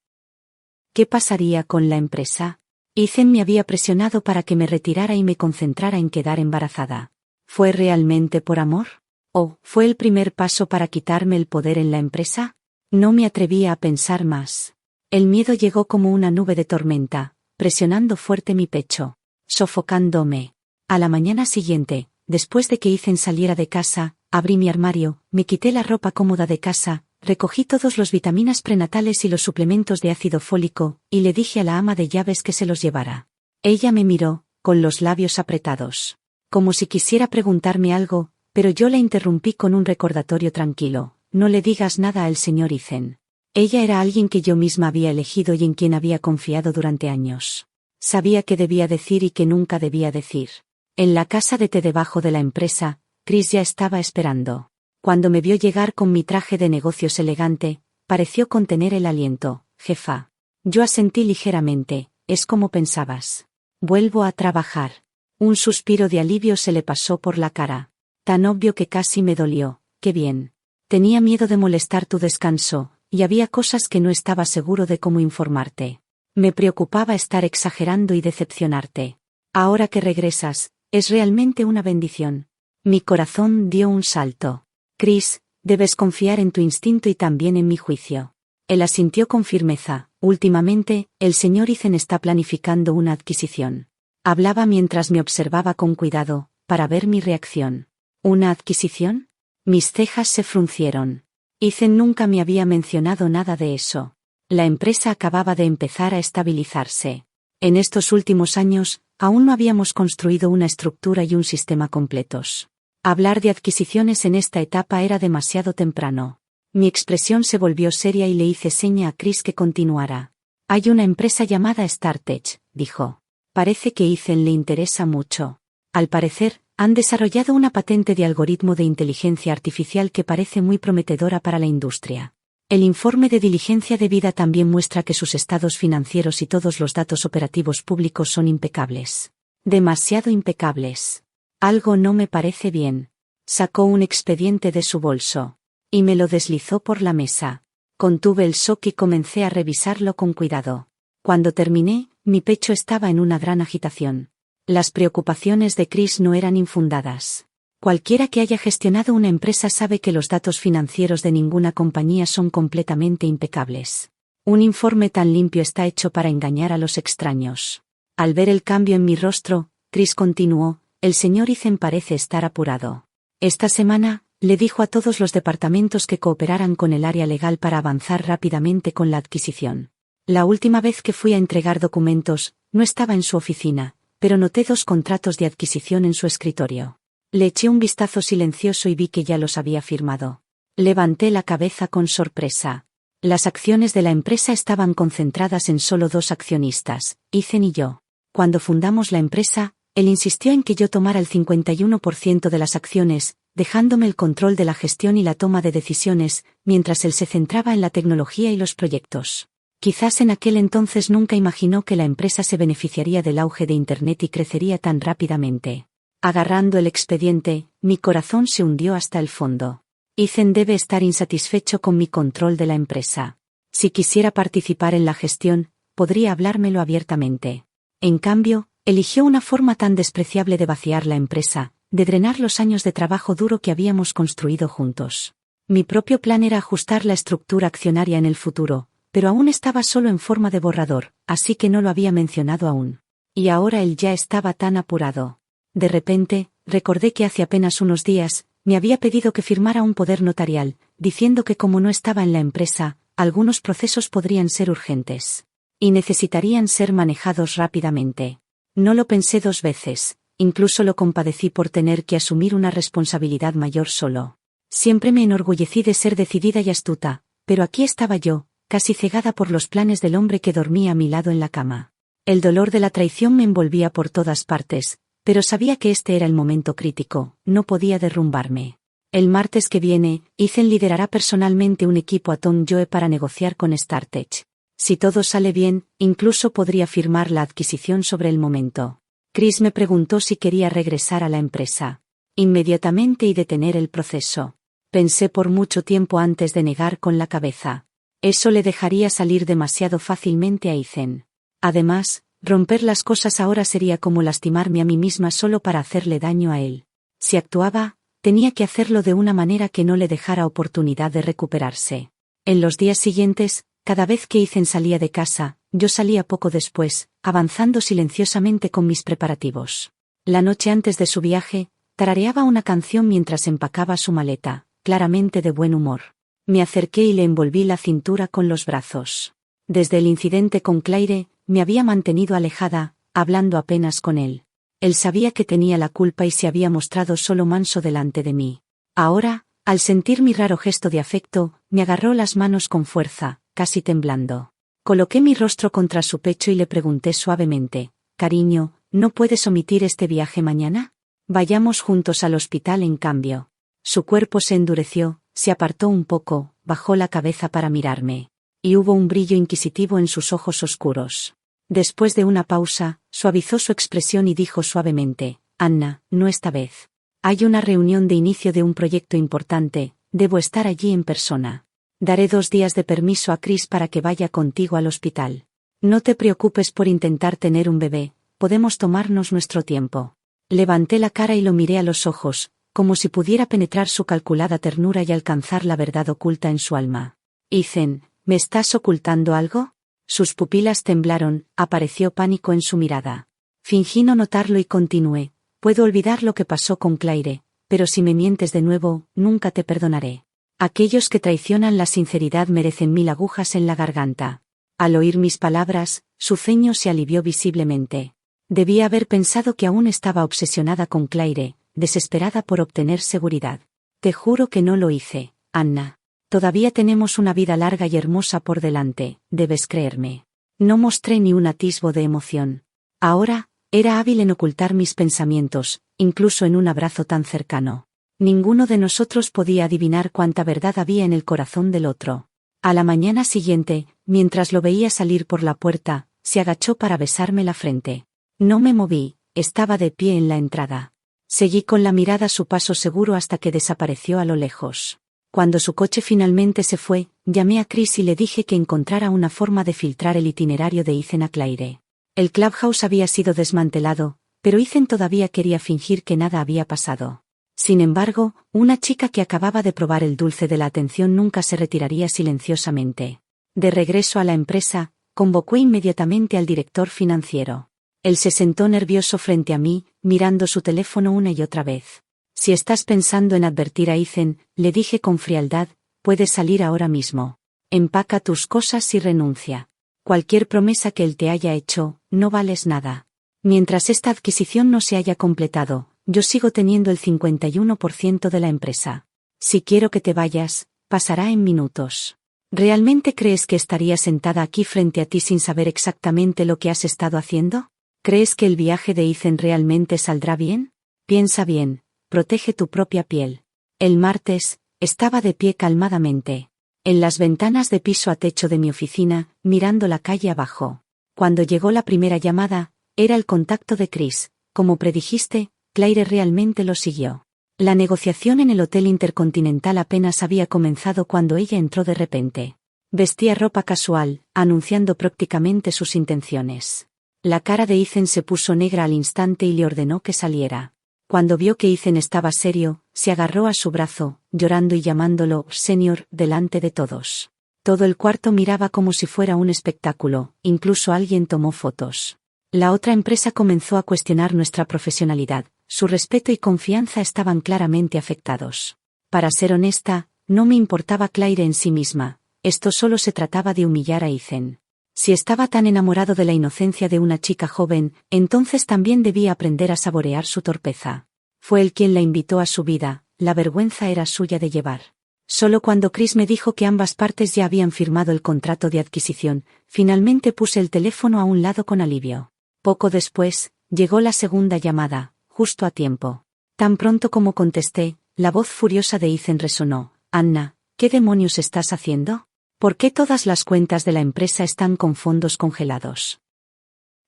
¿Qué pasaría con la empresa? Ethan me había presionado para que me retirara y me concentrara en quedar embarazada. ¿Fue realmente por amor? ¿O fue el primer paso para quitarme el poder en la empresa? No me atrevía a pensar más. El miedo llegó como una nube de tormenta, presionando fuerte mi pecho, sofocándome. A la mañana siguiente, después de que Ethan saliera de casa, abrí mi armario, me quité la ropa cómoda de casa, recogí todos los vitaminas prenatales y los suplementos de ácido fólico, y le dije a la ama de llaves que se los llevara. Ella me miró, con los labios apretados, como si quisiera preguntarme algo, pero yo la interrumpí con un recordatorio tranquilo. No le digas nada al señor Ethan. Ella era alguien que yo misma había elegido y en quien había confiado durante años. Sabía qué debía decir y qué nunca debía decir. En la casa de té debajo de la empresa, Chris ya estaba esperando. Cuando me vio llegar con mi traje de negocios elegante, pareció contener el aliento. Jefa. Yo asentí ligeramente. Es como pensabas. Vuelvo a trabajar. Un suspiro de alivio se le pasó por la cara. Tan obvio que casi me dolió. Qué bien. Tenía miedo de molestar tu descanso, y había cosas que no estaba seguro de cómo informarte. Me preocupaba estar exagerando y decepcionarte. Ahora que regresas, es realmente una bendición. Mi corazón dio un salto. Chris, debes confiar en tu instinto y también en mi juicio. Él asintió con firmeza. Últimamente, el señor Ethan está planificando una adquisición. Hablaba mientras me observaba con cuidado, para ver mi reacción. ¿Una adquisición? Mis cejas se fruncieron. Ethan nunca me había mencionado nada de eso. La empresa acababa de empezar a estabilizarse. En estos últimos años, aún no habíamos construido una estructura y un sistema completos. Hablar de adquisiciones en esta etapa era demasiado temprano. Mi expresión se volvió seria y le hice seña a Chris que continuara. Hay una empresa llamada StarTech, dijo. Parece que Ethan le interesa mucho. Al parecer, han desarrollado una patente de algoritmo de inteligencia artificial que parece muy prometedora para la industria. El informe de diligencia debida también muestra que sus estados financieros y todos los datos operativos públicos son impecables. Demasiado impecables. Algo no me parece bien. Sacó un expediente de su bolso. Y me lo deslizó por la mesa. Contuve el shock y comencé a revisarlo con cuidado. Cuando terminé, mi pecho estaba en una gran agitación. Las preocupaciones de Chris no eran infundadas. Cualquiera que haya gestionado una empresa sabe que los datos financieros de ninguna compañía son completamente impecables. Un informe tan limpio está hecho para engañar a los extraños. Al ver el cambio en mi rostro, Chris continuó, el señor Ethan parece estar apurado. Esta semana, le dijo a todos los departamentos que cooperaran con el área legal para avanzar rápidamente con la adquisición. La última vez que fui a entregar documentos, no estaba en su oficina, pero noté 2 contratos de adquisición en su escritorio. Le eché un vistazo silencioso y vi que ya los había firmado. Levanté la cabeza con sorpresa. Las acciones de la empresa estaban concentradas en solo 2 accionistas, Ethan y yo. Cuando fundamos la empresa, él insistió en que yo tomara el 51% de las acciones, dejándome el control de la gestión y la toma de decisiones, mientras él se centraba en la tecnología y los proyectos. Quizás en aquel entonces nunca imaginó que la empresa se beneficiaría del auge de Internet y crecería tan rápidamente. Agarrando el expediente, mi corazón se hundió hasta el fondo. Ethan debe estar insatisfecho con mi control de la empresa. Si quisiera participar en la gestión, podría hablármelo abiertamente. En cambio, eligió una forma tan despreciable de vaciar la empresa, de drenar los años de trabajo duro que habíamos construido juntos. Mi propio plan era ajustar la estructura accionaria en el futuro, pero aún estaba solo en forma de borrador, así que no lo había mencionado aún. Y ahora él ya estaba tan apurado. De repente, recordé que hace apenas unos días, me había pedido que firmara un poder notarial, diciendo que como no estaba en la empresa, algunos procesos podrían ser urgentes. Y necesitarían ser manejados rápidamente. No lo pensé 2 veces. Incluso lo compadecí por tener que asumir una responsabilidad mayor solo. Siempre me enorgullecí de ser decidida y astuta, pero aquí estaba yo, casi cegada por los planes del hombre que dormía a mi lado en la cama. El dolor de la traición me envolvía por todas partes, pero sabía que este era el momento crítico, no podía derrumbarme. El martes que viene, Ethan liderará personalmente un equipo a Tom Joe para negociar con StarTech. Si todo sale bien, incluso podría firmar la adquisición sobre el momento. Chris me preguntó si quería regresar a la empresa. Inmediatamente y detener el proceso. Pensé por mucho tiempo antes de negar con la cabeza. Eso le dejaría salir demasiado fácilmente a Ethan. Además, romper las cosas ahora sería como lastimarme a mí misma solo para hacerle daño a él. Si actuaba, tenía que hacerlo de una manera que no le dejara oportunidad de recuperarse. En los días siguientes, cada vez que Ethan salía de casa, yo salía poco después, avanzando silenciosamente con mis preparativos. La noche antes de su viaje, tarareaba una canción mientras empacaba su maleta, claramente de buen humor. Me acerqué y le envolví la cintura con los brazos. Desde el incidente con Claire, me había mantenido alejada, hablando apenas con él. Él sabía que tenía la culpa y se había mostrado solo manso delante de mí. Ahora, al sentir mi raro gesto de afecto, me agarró las manos con fuerza, casi temblando. Coloqué mi rostro contra su pecho y le pregunté suavemente, «Cariño, ¿no puedes omitir este viaje mañana? Vayamos juntos al hospital en cambio. Su cuerpo se endureció, se apartó un poco, bajó la cabeza para mirarme. Y hubo un brillo inquisitivo en sus ojos oscuros. Después de una pausa, suavizó su expresión y dijo suavemente: Anna, no esta vez. Hay una reunión de inicio de un proyecto importante, debo estar allí en persona. Daré 2 días de permiso a Chris para que vaya contigo al hospital. No te preocupes por intentar tener un bebé, podemos tomarnos nuestro tiempo. Levanté la cara y lo miré a los ojos, como si pudiera penetrar su calculada ternura y alcanzar la verdad oculta en su alma. Ethan, ¿me estás ocultando algo? Sus pupilas temblaron, apareció pánico en su mirada. Fingí no notarlo y continué: puedo olvidar lo que pasó con Claire, pero si me mientes de nuevo, nunca te perdonaré. Aquellos que traicionan la sinceridad merecen 1000 agujas en la garganta. Al oír mis palabras, su ceño se alivió visiblemente. Debía haber pensado que aún estaba obsesionada con Claire, desesperada por obtener seguridad. Te juro que no lo hice, Anna. Todavía tenemos una vida larga y hermosa por delante, debes creerme. No mostré ni un atisbo de emoción. Ahora, era hábil en ocultar mis pensamientos, incluso en un abrazo tan cercano. Ninguno de nosotros podía adivinar cuánta verdad había en el corazón del otro. A la mañana siguiente, mientras lo veía salir por la puerta, se agachó para besarme la frente. No me moví, estaba de pie en la entrada. Seguí con la mirada su paso seguro hasta que desapareció a lo lejos. Cuando su coche finalmente se fue, llamé a Chris y le dije que encontrara una forma de filtrar el itinerario de Ethan a Claire. El clubhouse había sido desmantelado, pero Ethan todavía quería fingir que nada había pasado. Sin embargo, una chica que acababa de probar el dulce de la atención nunca se retiraría silenciosamente. De regreso a la empresa, convocó inmediatamente al director financiero. Él se sentó nervioso frente a mí, mirando su teléfono una y otra vez. Si estás pensando en advertir a Ethan, le dije con frialdad, puedes salir ahora mismo. Empaca tus cosas y renuncia. Cualquier promesa que él te haya hecho, no vales nada. Mientras esta adquisición no se haya completado, yo sigo teniendo el 51% de la empresa. Si quiero que te vayas, pasará en minutos. ¿Realmente crees que estaría sentada aquí frente a ti sin saber exactamente lo que has estado haciendo? ¿Crees que el viaje de Ethan realmente saldrá bien? Piensa bien. Protege tu propia piel. El martes, estaba de pie calmadamente, en las ventanas de piso a techo de mi oficina, mirando la calle abajo. Cuando llegó la primera llamada, era el contacto de Chris. Como predijiste, Claire realmente lo siguió. La negociación en el Hotel Intercontinental apenas había comenzado cuando ella entró de repente. Vestía ropa casual, anunciando prácticamente sus intenciones. La cara de Ethan se puso negra al instante y le ordenó que saliera. Cuando vio que Ethan estaba serio, se agarró a su brazo, llorando y llamándolo «señor» delante de todos. Todo el cuarto miraba como si fuera un espectáculo, incluso alguien tomó fotos. La otra empresa comenzó a cuestionar nuestra profesionalidad, su respeto y confianza estaban claramente afectados. Para ser honesta, no me importaba Claire en sí misma, esto solo se trataba de humillar a Ethan. Si estaba tan enamorado de la inocencia de una chica joven, entonces también debía aprender a saborear su torpeza. Fue él quien la invitó a su vida, la vergüenza era suya de llevar. Solo cuando Chris me dijo que ambas partes ya habían firmado el contrato de adquisición, finalmente puse el teléfono a un lado con alivio. Poco después, llegó la segunda llamada, justo a tiempo. Tan pronto como contesté, la voz furiosa de Ethan resonó. Anna, ¿qué demonios estás haciendo? ¿Por qué todas las cuentas de la empresa están con fondos congelados?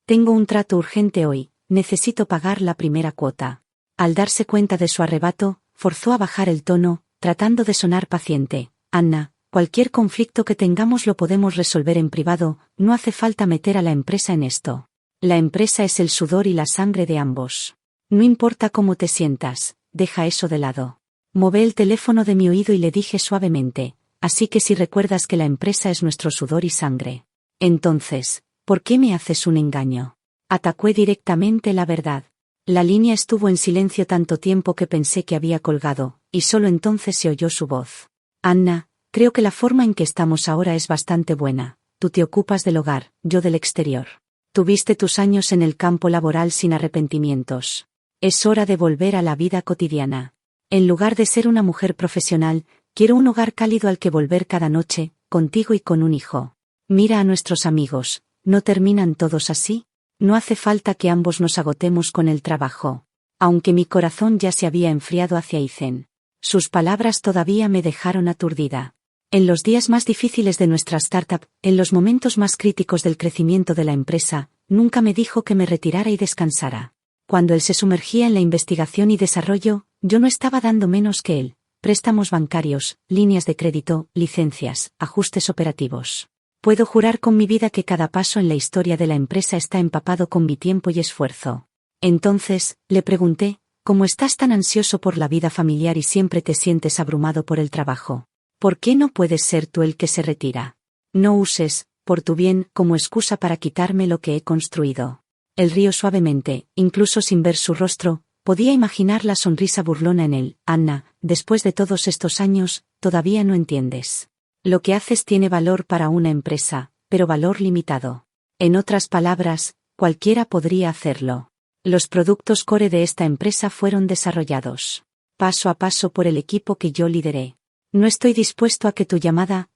Tengo un trato urgente hoy, necesito pagar la primera cuota. Al darse cuenta de su arrebato, forzó a bajar el tono, tratando de sonar paciente. Anna, cualquier conflicto que tengamos lo podemos resolver en privado, no hace falta meter a la empresa en esto. La empresa es el sudor y la sangre de ambos. No importa cómo te sientas, deja eso de lado. Mové el teléfono de mi oído y le dije suavemente. Así que si recuerdas que la empresa es nuestro sudor y sangre. Entonces, ¿por qué me haces un engaño? Atacó directamente la verdad. La línea estuvo en silencio tanto tiempo que pensé que había colgado, y solo entonces se oyó su voz. Anna, creo que la forma en que estamos ahora es bastante buena. Tú te ocupas del hogar, yo del exterior. Tuviste tus años en el campo laboral sin arrepentimientos. Es hora de volver a la vida cotidiana. En lugar de ser una mujer profesional, quiero un hogar cálido al que volver cada noche, contigo y con un hijo. Mira a nuestros amigos, ¿no terminan todos así? No hace falta que ambos nos agotemos con el trabajo. aunque mi corazón ya se había enfriado hacia Ethan. Sus palabras todavía me dejaron aturdida. En los días más difíciles de nuestra startup, en los momentos más críticos del crecimiento de la empresa, nunca me dijo que me retirara y descansara. Cuando él se sumergía en la investigación y desarrollo, yo no estaba dando menos que él. Préstamos bancarios, líneas de crédito, licencias, ajustes operativos. Puedo jurar con mi vida que cada paso en la historia de la empresa está empapado con mi tiempo y esfuerzo. Entonces, le pregunté, ¿cómo estás tan ansioso por la vida familiar y siempre te sientes abrumado por el trabajo? ¿Por qué no puedes ser tú el que se retira? No uses, por tu bien, como excusa para quitarme lo que he construido. Él rió suavemente, incluso sin ver su rostro, podía imaginar la sonrisa burlona en él. Anna, después de todos estos años, todavía no entiendes. Lo que haces tiene valor para una empresa, pero valor limitado. En otras palabras, cualquiera podría hacerlo. Los productos core de esta empresa fueron desarrollados paso a paso por el equipo que yo lideré. No estoy dispuesto a que tu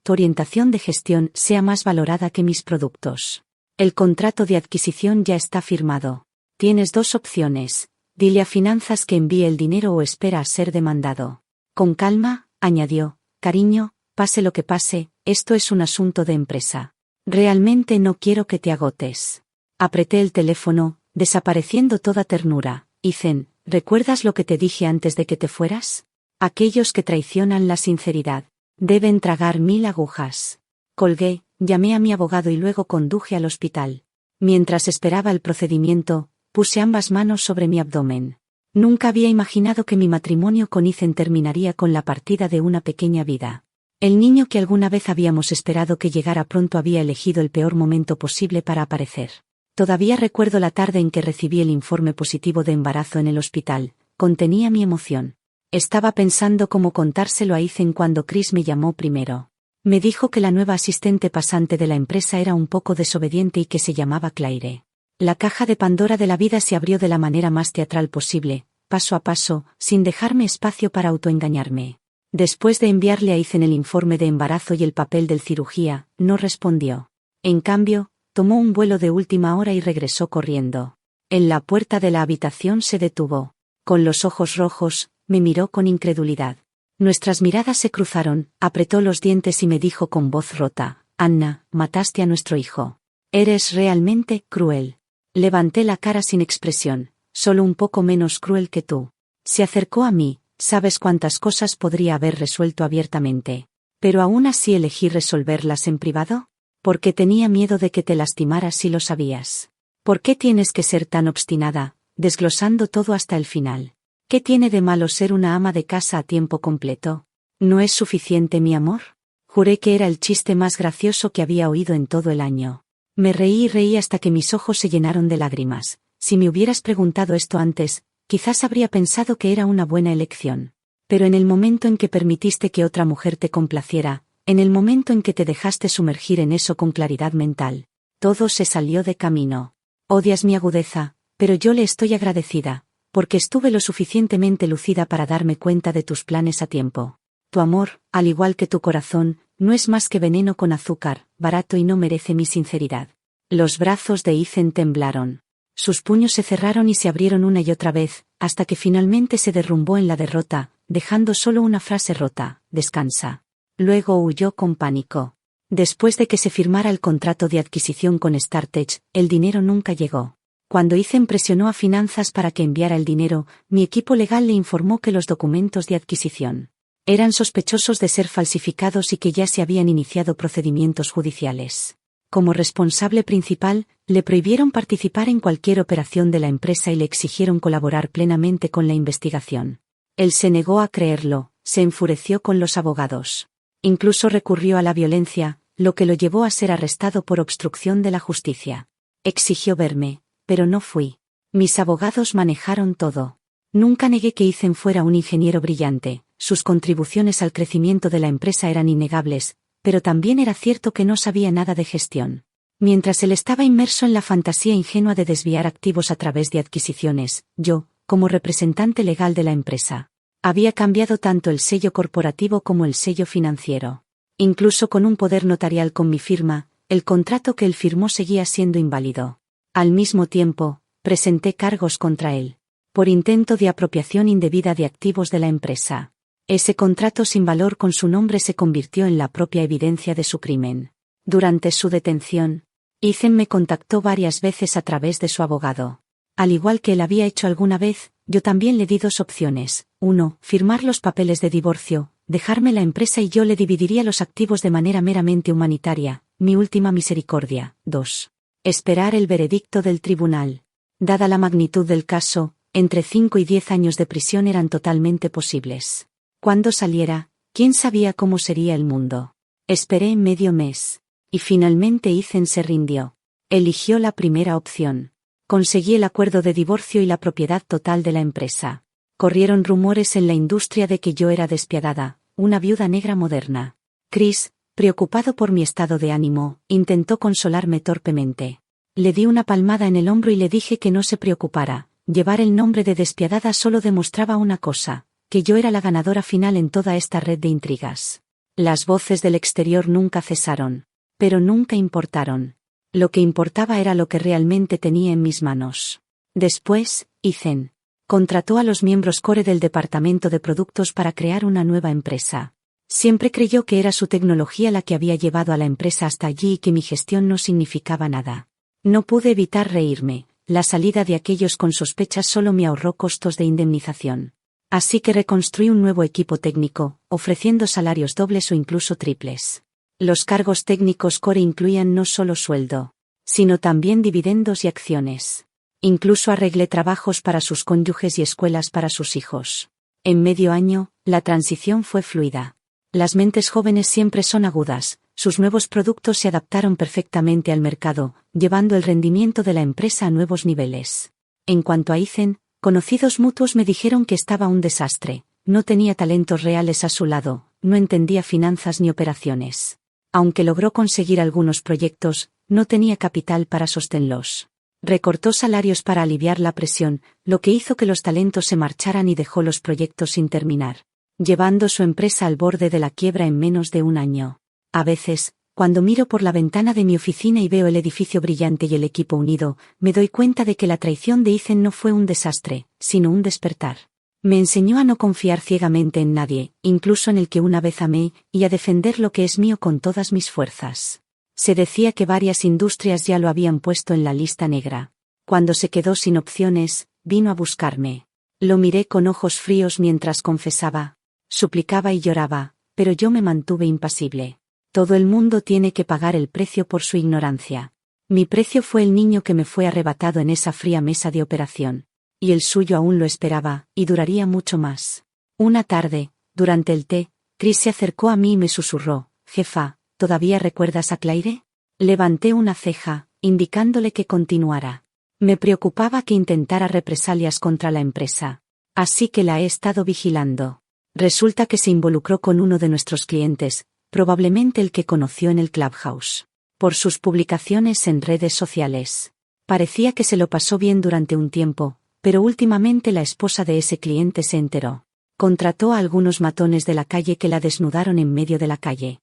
orientación de gestión sea más valorada que mis productos. El contrato de adquisición ya está firmado. Tienes dos opciones. Dile a finanzas que envíe el dinero o espera a ser demandado. Con calma, añadió, cariño, pase lo que pase, esto es un asunto de empresa. Realmente no quiero que te agotes. Apreté el teléfono, desapareciendo toda ternura. Ethan, ¿recuerdas lo que te dije antes de que te fueras? Aquellos que traicionan la sinceridad deben tragar 1000 agujas. Colgué, llamé a mi abogado y luego conduje al hospital. Mientras esperaba el procedimiento, puse ambas manos sobre mi abdomen. Nunca había imaginado que mi matrimonio con Ethan terminaría con la partida de una pequeña vida. El niño que alguna vez habíamos esperado que llegara pronto había elegido el peor momento posible para aparecer. Todavía recuerdo la tarde en que recibí el informe positivo de embarazo en el hospital. Contenía mi emoción. Estaba pensando cómo contárselo a Ethan cuando Chris me llamó primero. Me dijo que la nueva asistente pasante de la empresa era un poco desobediente y que se llamaba Claire. La caja de Pandora de la vida se abrió de la manera más teatral posible, paso a paso, sin dejarme espacio para autoengañarme. Después de enviarle a Ethan el informe de embarazo y el papel del cirugía, no respondió. En cambio, tomó un vuelo de última hora y regresó corriendo. En la puerta de la habitación se detuvo. Con los ojos rojos, me miró con incredulidad. Nuestras miradas se cruzaron, apretó los dientes y me dijo con voz rota, Anna, mataste a nuestro hijo. Eres realmente cruel. Levanté la cara sin expresión, solo un poco menos cruel que tú. Se acercó a mí, sabes cuántas cosas podría haber resuelto abiertamente. Pero aún así elegí resolverlas en privado. Porque tenía miedo de que te lastimaras si lo sabías. ¿Por qué tienes que ser tan obstinada, desglosando todo hasta el final? ¿Qué tiene de malo ser una ama de casa a tiempo completo? ¿No es suficiente mi amor? Juré que era el chiste más gracioso que había oído en todo el año. Me reí y reí hasta que mis ojos se llenaron de lágrimas. Si me hubieras preguntado esto antes, quizás habría pensado que era una buena elección. Pero en el momento en que permitiste que otra mujer te complaciera, en el momento en que te dejaste sumergir en eso con claridad mental, todo se salió de camino. Odias mi agudeza, pero yo le estoy agradecida, porque estuve lo suficientemente lucida para darme cuenta de tus planes a tiempo. Tu amor, al igual que tu corazón, no es más que veneno con azúcar, barato y no merece mi sinceridad. Los brazos de Ethan temblaron. Sus puños se cerraron y se abrieron una y otra vez, hasta que finalmente se derrumbó en la derrota, dejando solo una frase rota, descansa. Luego huyó con pánico. Después de que se firmara el contrato de adquisición con StarTech, el dinero nunca llegó. Cuando Ethan presionó a finanzas para que enviara el dinero, mi equipo legal le informó que los documentos de adquisición eran sospechosos de ser falsificados y que ya se habían iniciado procedimientos judiciales. Como responsable principal, le prohibieron participar en cualquier operación de la empresa y le exigieron colaborar plenamente con la investigación. Él se negó a creerlo, se enfureció con los abogados. Incluso recurrió a la violencia, lo que lo llevó a ser arrestado por obstrucción de la justicia. Exigió verme, pero no fui. Mis abogados manejaron todo. Nunca negué que Ethan fuera un ingeniero brillante, sus contribuciones al crecimiento de la empresa eran innegables, pero también era cierto que no sabía nada de gestión. Mientras él estaba inmerso en la fantasía ingenua de desviar activos a través de adquisiciones, yo, como representante legal de la empresa, había cambiado tanto el sello corporativo como el sello financiero. Incluso con un poder notarial con mi firma, el contrato que él firmó seguía siendo inválido. Al mismo tiempo, presenté cargos contra él. por intento de apropiación indebida de activos de la empresa. Ese contrato sin valor con su nombre se convirtió en la propia evidencia de su crimen. Durante su detención, Ethan me contactó varias veces a través de su abogado. Al igual que él había hecho alguna vez, yo también le di dos opciones. 1. Firmar los papeles de divorcio, dejarme la empresa y yo le dividiría los activos de manera meramente humanitaria, mi última misericordia. 2. Esperar el veredicto del tribunal. Dada la magnitud del caso, entre 5 y 10 años de prisión eran totalmente posibles. Cuando saliera, ¿quién sabía cómo sería el mundo? Esperé medio mes. Y finalmente Ethan se rindió. Eligió la primera opción. Conseguí el acuerdo de divorcio y la propiedad total de la empresa. Corrieron rumores en la industria de que yo era despiadada, una viuda negra moderna. Chris, preocupado por mi estado de ánimo, intentó consolarme torpemente. Le di una palmada en el hombro y le dije que no se preocupara. Llevar el nombre de despiadada solo demostraba una cosa, que yo era la ganadora final en toda esta red de intrigas. Las voces del exterior nunca cesaron, pero nunca importaron. Lo que importaba era lo que realmente tenía en mis manos. Después, Ethan contrató a los miembros core del departamento de productos para crear una nueva empresa. Siempre creyó que era su tecnología la que había llevado a la empresa hasta allí y que mi gestión no significaba nada. No pude evitar reírme. La salida de aquellos con sospechas solo me ahorró costos de indemnización. Así que reconstruí un nuevo equipo técnico, ofreciendo salarios dobles o incluso triples. Los cargos técnicos core incluían no solo sueldo, sino también dividendos y acciones. Incluso arreglé trabajos para sus cónyuges y escuelas para sus hijos. En medio año, la transición fue fluida. Las mentes jóvenes siempre son agudas, sus nuevos productos se adaptaron perfectamente al mercado, llevando el rendimiento de la empresa a nuevos niveles. En cuanto a Ethan, conocidos mutuos me dijeron que estaba un desastre, no tenía talentos reales a su lado, no entendía finanzas ni operaciones. Aunque logró conseguir algunos proyectos, no tenía capital para sostenerlos. Recortó salarios para aliviar la presión, lo que hizo que los talentos se marcharan y dejó los proyectos sin terminar, llevando su empresa al borde de la quiebra en menos de un año. A veces, cuando miro por la ventana de mi oficina y veo el edificio brillante y el equipo unido, me doy cuenta de que la traición de Ethan no fue un desastre, sino un despertar. Me enseñó a no confiar ciegamente en nadie, incluso en el que una vez amé, y a defender lo que es mío con todas mis fuerzas. Se decía que varias industrias ya lo habían puesto en la lista negra. Cuando se quedó sin opciones, vino a buscarme. Lo miré con ojos fríos mientras confesaba, suplicaba y lloraba, pero yo me mantuve impasible. Todo el mundo tiene que pagar el precio por su ignorancia. Mi precio fue el niño que me fue arrebatado en esa fría mesa de operación. Y el suyo aún lo esperaba, y duraría mucho más. Una tarde, durante el té, Chris se acercó a mí y me susurró, «Jefa, ¿todavía recuerdas a Claire?» Levanté una ceja, indicándole que continuara. Me preocupaba que intentara represalias contra la empresa. Así que la he estado vigilando. Resulta que se involucró con uno de nuestros clientes, probablemente el que conoció en el Clubhouse. Por sus publicaciones en redes sociales. Parecía que se lo pasó bien durante un tiempo, pero últimamente la esposa de ese cliente se enteró. Contrató a algunos matones de la calle que la desnudaron en medio de la calle.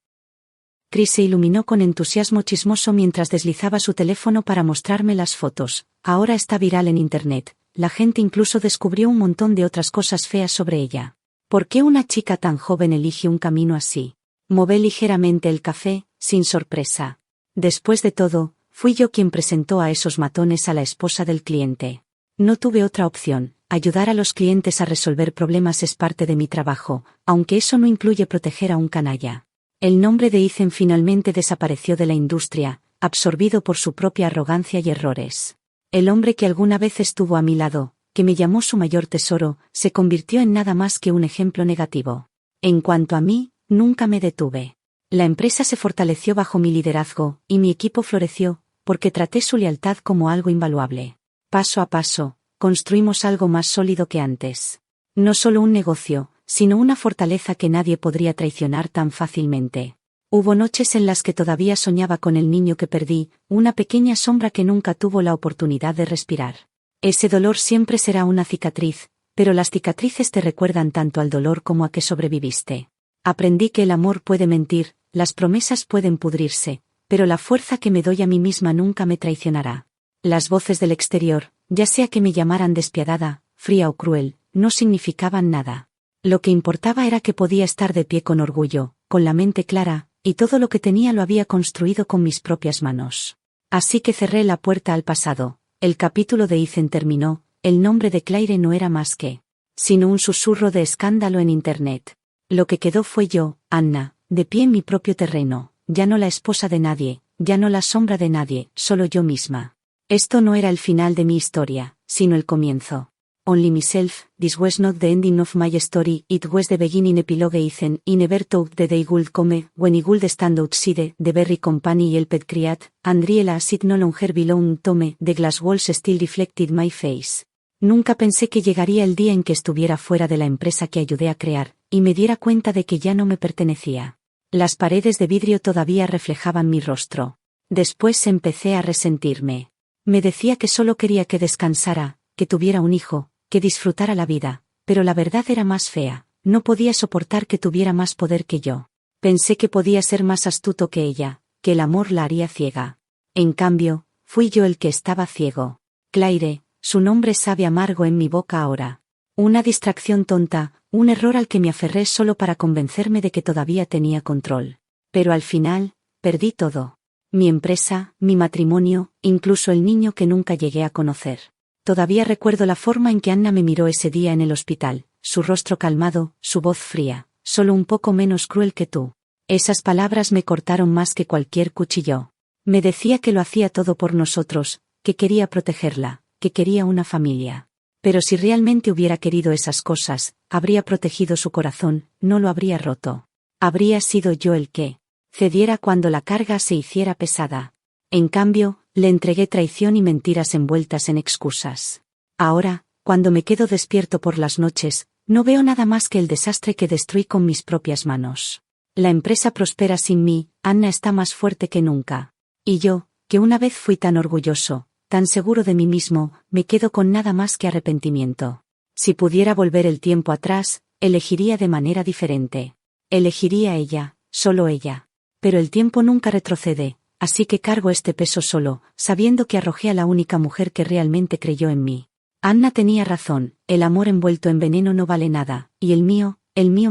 Chris se iluminó con entusiasmo chismoso mientras deslizaba su teléfono para mostrarme las fotos. Ahora está viral en internet, la gente incluso descubrió un montón de otras cosas feas sobre ella. ¿Por qué una chica tan joven elige un camino así? Mové ligeramente el café, sin sorpresa. Después de todo, fui yo quien presentó a esos matones a la esposa del cliente. No tuve otra opción, ayudar a los clientes a resolver problemas es parte de mi trabajo, aunque eso no incluye proteger a un canalla. El nombre de Ethan finalmente desapareció de la industria, absorbido por su propia arrogancia y errores. El hombre que alguna vez estuvo a mi lado, que me llamó su mayor tesoro, se convirtió en nada más que un ejemplo negativo. En cuanto a mí, nunca me detuve. La empresa se fortaleció bajo mi liderazgo, y mi equipo floreció, porque traté su lealtad como algo invaluable. Paso a paso, construimos algo más sólido que antes. No solo un negocio, sino una fortaleza que nadie podría traicionar tan fácilmente. Hubo noches en las que todavía soñaba con el niño que perdí, una pequeña sombra que nunca tuvo la oportunidad de respirar. Ese dolor siempre será una cicatriz, pero las cicatrices te recuerdan tanto al dolor como a que sobreviviste. Aprendí que el amor puede mentir, las promesas pueden pudrirse, pero la fuerza que me doy a mí misma nunca me traicionará. Las voces del exterior, ya sea que me llamaran despiadada, fría o cruel, no significaban nada. Lo que importaba era que podía estar de pie con orgullo, con la mente clara, y todo lo que tenía lo había construido con mis propias manos. Así que cerré la puerta al pasado. El capítulo de Ethan terminó, el nombre de Claire no era más que, sino un susurro de escándalo en Internet. Lo que quedó fue yo, Anna, de pie en mi propio terreno, ya no la esposa de nadie, ya no la sombra de nadie, solo yo misma. Esto no era el final de mi historia, sino el comienzo. Only myself, this was not the ending of my story, it was the beginning. Epilogue. Ethan, I never thought the day would come, when I would stand outside, the very company helped create, and real as it no longer belonged to me, the glass walls still reflected my face. Nunca pensé que llegaría el día en que estuviera fuera de la empresa que ayudé a crear, y me diera cuenta de que ya no me pertenecía. Las paredes de vidrio todavía reflejaban mi rostro. Después empecé a resentirme. Me decía que solo quería que descansara, que tuviera un hijo, que disfrutara la vida, pero la verdad era más fea, no podía soportar que tuviera más poder que yo. Pensé que podía ser más astuto que ella, que el amor la haría ciega. En cambio, fui yo el que estaba ciego. Claire, su nombre sabe amargo en mi boca ahora. Una distracción tonta, un error al que me aferré solo para convencerme de que todavía tenía control. Pero al final, perdí todo. Mi empresa, mi matrimonio, incluso el niño que nunca llegué a conocer. Todavía recuerdo la forma en que Anna me miró ese día en el hospital, su rostro calmado, su voz fría, solo un poco menos cruel que tú. Esas palabras me cortaron más que cualquier cuchillo. Me decía que lo hacía todo por nosotros, que quería protegerla, que quería una familia. Pero si realmente hubiera querido esas cosas, habría protegido su corazón, no lo habría roto. Habría sido yo el que cediera cuando la carga se hiciera pesada. En cambio, le entregué traición y mentiras envueltas en excusas. Ahora, cuando me quedo despierto por las noches, no veo nada más que el desastre que destruí con mis propias manos. La empresa prospera sin mí, Anna está más fuerte que nunca. Y yo, que una vez fui tan orgulloso, tan seguro de mí mismo, me quedo con nada más que arrepentimiento. Si pudiera volver el tiempo atrás, elegiría de manera diferente. Elegiría a ella, solo ella. Pero el tiempo nunca retrocede. Así que cargo este peso solo, sabiendo que arrojé a la única mujer que realmente creyó en mí. Anna tenía razón, el amor envuelto en veneno no vale nada, y el mío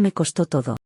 me costó todo.